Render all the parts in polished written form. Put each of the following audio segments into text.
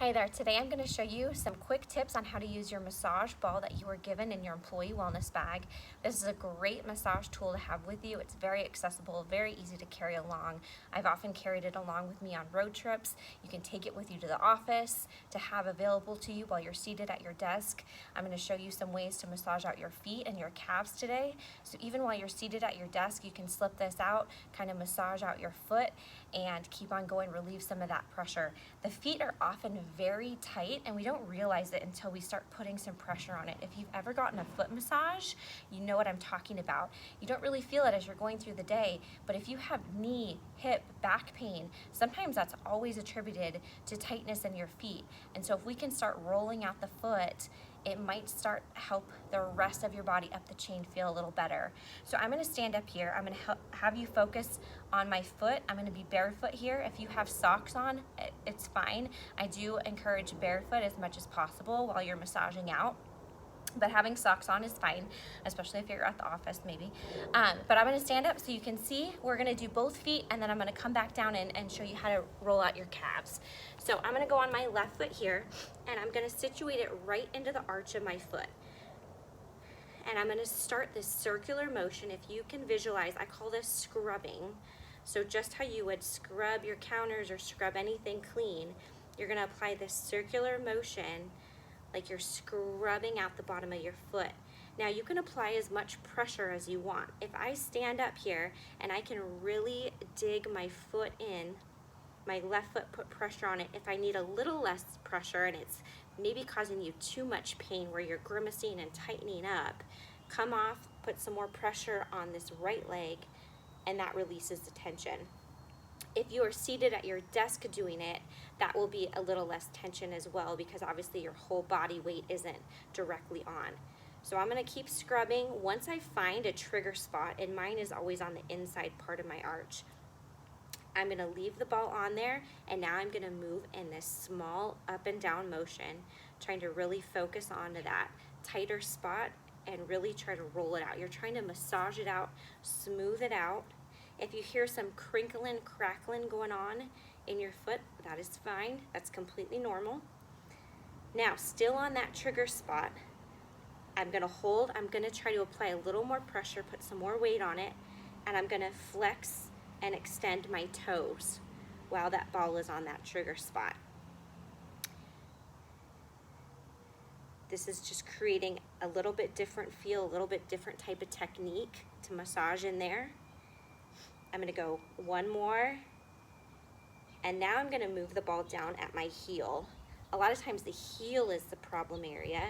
Hi there, today I'm going to show you some quick tips on how to use your massage ball that you were given in your employee wellness bag. This is a great massage tool to have with you. It's very accessible, very easy to carry along. I've often carried it along with me on road trips. You can take it with you to the office to have available to you while you're seated at your desk. I'm going to show you some ways to massage out your feet and your calves today. So even while you're seated at your desk, you can slip this out, kind of massage out your foot and keep on going, relieve some of that pressure. The feet are often very tight and we don't realize it until we start putting some pressure on it. If you've ever gotten a foot massage, you know what I'm talking about. You don't really feel it as you're going through the day, but if you have knee, hip, back pain, sometimes that's always attributed to tightness in your feet. And so if we can start rolling out the foot, it might start help the rest of your body up the chain feel a little better. So I'm going to stand up here. I'm going to have you focus on my foot. I'm going to be barefoot here. If you have socks on, it's fine. I do encourage barefoot as much as possible while you're massaging out. But having socks on is fine, especially if you're at the office maybe. But I'm gonna stand up so you can see. We're gonna do both feet and then I'm gonna come back down and show you how to roll out your calves. So I'm gonna go on my left foot here and I'm gonna situate it right into the arch of my foot. And I'm gonna start this circular motion. If you can visualize, I call this scrubbing. So just how you would scrub your counters or scrub anything clean, you're gonna apply this circular motion like you're scrubbing out the bottom of your foot. Now you can apply as much pressure as you want. If I stand up here and I can really dig my foot in, my left foot, put pressure on it. If I need a little less pressure and it's maybe causing you too much pain where you're grimacing and tightening up, come off, put some more pressure on this right leg and that releases the tension. If you are seated at your desk doing it, that will be a little less tension as well because obviously your whole body weight isn't directly on. So I'm going to keep scrubbing. Once I find a trigger spot, and mine is always on the inside part of my arch, I'm going to leave the ball on there and now I'm going to move in this small up and down motion, trying to really focus onto that tighter spot and really try to roll it out. You're trying to massage it out, smooth it out. If you hear some crinkling, crackling going on in your foot, that is fine. That's completely normal. Now, still on that trigger spot, I'm gonna hold, I'm gonna try to apply a little more pressure, put some more weight on it, and I'm gonna flex and extend my toes while that ball is on that trigger spot. This is just creating a little bit different feel, a little bit different type of technique to massage in there. I'm gonna go one more, and now I'm gonna move the ball down at my heel. A lot of times the heel is the problem area,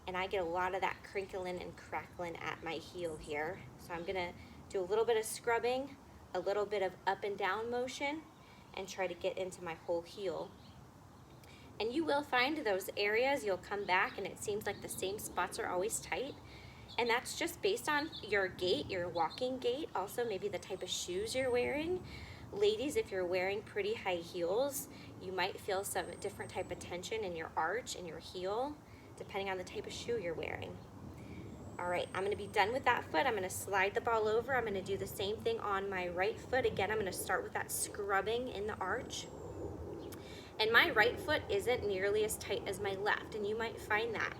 and I get a lot of that crinkling and crackling at my heel here. So I'm gonna do a little bit of scrubbing, a little bit of up and down motion, and try to get into my whole heel. And you will find those areas, you'll come back and it seems like the same spots are always tight. And that's just based on your gait, your walking gait, also maybe the type of shoes you're wearing. Ladies, if you're wearing pretty high heels, you might feel some different type of tension in your arch and your heel, depending on the type of shoe you're wearing. All right, I'm gonna be done with that foot. I'm gonna slide the ball over. I'm gonna do the same thing on my right foot. Again, I'm gonna start with that scrubbing in the arch. And my right foot isn't nearly as tight as my left, and you might find that.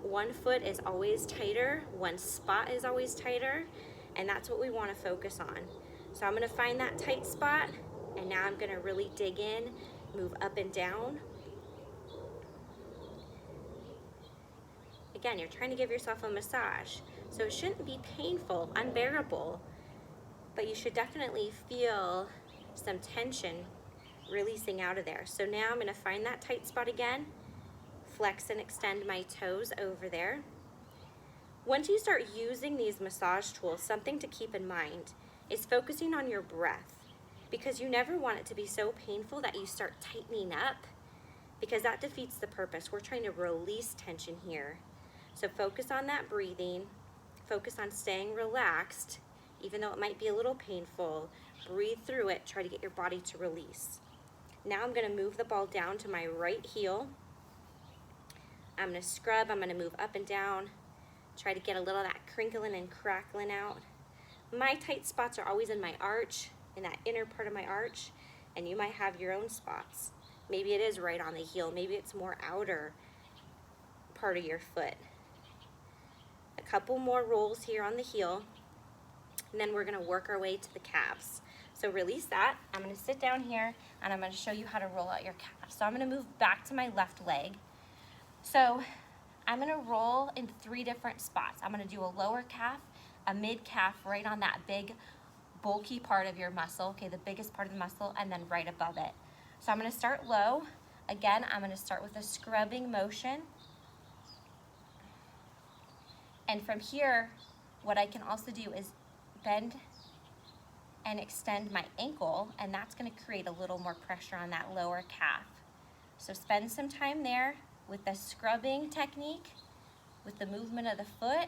One foot is always tighter, one spot is always tighter, and that's what we want to focus on. So I'm going to find that tight spot, and now I'm going to really dig in, move up and down. Again, you're trying to give yourself a massage, so it shouldn't be painful, unbearable, but you should definitely feel some tension releasing out of there. So now I'm going to find that tight spot again, flex and extend my toes over there. Once you start using these massage tools, something to keep in mind is focusing on your breath, because you never want it to be so painful that you start tightening up, because that defeats the purpose. We're trying to release tension here. So focus on that breathing, focus on staying relaxed, even though it might be a little painful. Breathe through it, try to get your body to release. Now I'm going to move the ball down to my right heel. I'm going to scrub, I'm going to move up and down, try to get a little of that crinkling and crackling out. My tight spots are always in my arch, in that inner part of my arch, and you might have your own spots. Maybe it is right on the heel. Maybe it's more outer part of your foot. A couple more rolls here on the heel, and then we're gonna work our way to the calves. So release that. I'm gonna sit down here and I'm gonna show you how to roll out your calf. So I'm gonna move back to my left leg. So I'm gonna roll in 3 different spots. I'm gonna do a lower calf, a mid calf right on that big bulky part of your muscle, okay, the biggest part of the muscle, and then right above it. So I'm gonna start low. Again, I'm gonna start with a scrubbing motion. And from here, what I can also do is bend and extend my ankle, and that's gonna create a little more pressure on that lower calf. So spend some time there with the scrubbing technique, with the movement of the foot,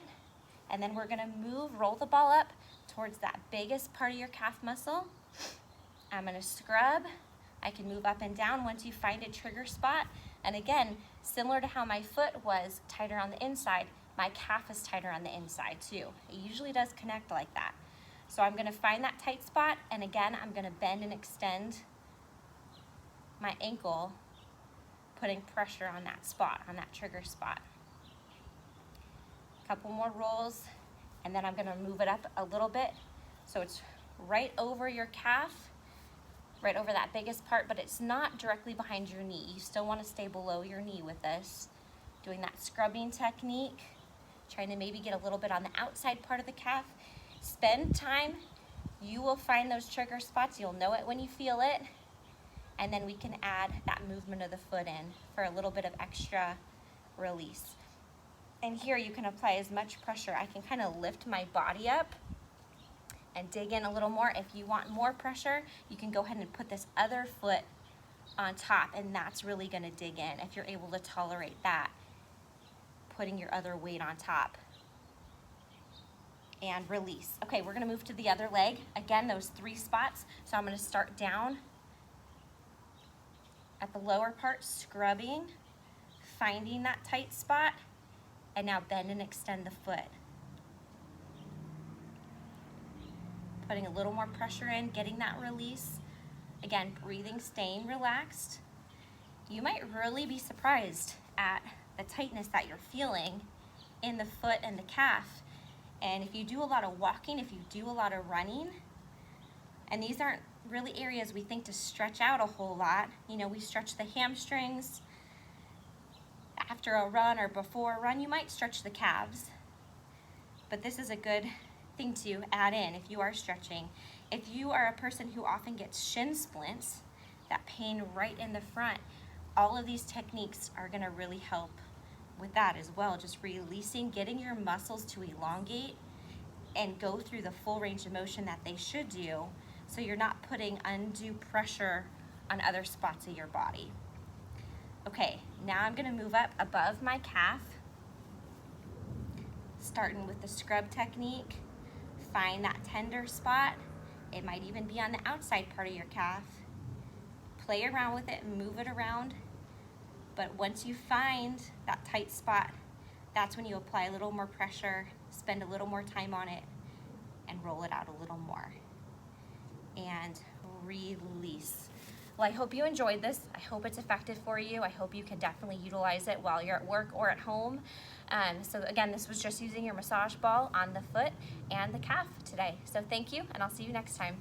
and then we're gonna roll the ball up towards that biggest part of your calf muscle. I'm gonna scrub. I can move up and down once you find a trigger spot. And again, similar to how my foot was tighter on the inside, my calf is tighter on the inside too. It usually does connect like that. So I'm gonna find that tight spot, and again, I'm gonna bend and extend my ankle, putting pressure on that spot, on that trigger spot. Couple more rolls, and then I'm gonna move it up a little bit so it's right over your calf, right over that biggest part, but it's not directly behind your knee. You still wanna stay below your knee with this. Doing that scrubbing technique, trying to maybe get a little bit on the outside part of the calf. Spend time, you will find those trigger spots, you'll know it when you feel it, and then we can add that movement of the foot in for a little bit of extra release. And here you can apply as much pressure. I can kind of lift my body up and dig in a little more. If you want more pressure, you can go ahead and put this other foot on top, and that's really gonna dig in if you're able to tolerate that, putting your other weight on top. And release. Okay, we're gonna move to the other leg. Again, those 3 spots. So I'm gonna start down at the lower part, scrubbing, finding that tight spot, and now bend and extend the foot. Putting a little more pressure in, getting that release. Again, breathing, staying relaxed. You might really be surprised at the tightness that you're feeling in the foot and the calf. And if you do a lot of walking, if you do a lot of running, and these aren't really areas we think to stretch out a whole lot. You know, we stretch the hamstrings after a run or before a run. You might stretch the calves, but this is a good thing to add in if you are stretching. If you are a person who often gets shin splints, that pain right in the front, all of these techniques are gonna really help with that as well. Just releasing, getting your muscles to elongate and go through the full range of motion that they should do, so you're not putting undue pressure on other spots of your body. Okay, now I'm gonna move up above my calf, starting with the scrub technique. Find that tender spot. It might even be on the outside part of your calf. Play around with it and move it around. But once you find that tight spot, that's when you apply a little more pressure, spend a little more time on it, and roll it out a little more. And release. Well, I hope you enjoyed this. I hope it's effective for you. I hope you can definitely utilize it while you're at work or at home. So again, this was just using your massage ball on the foot and the calf today. So thank you, and I'll see you next time.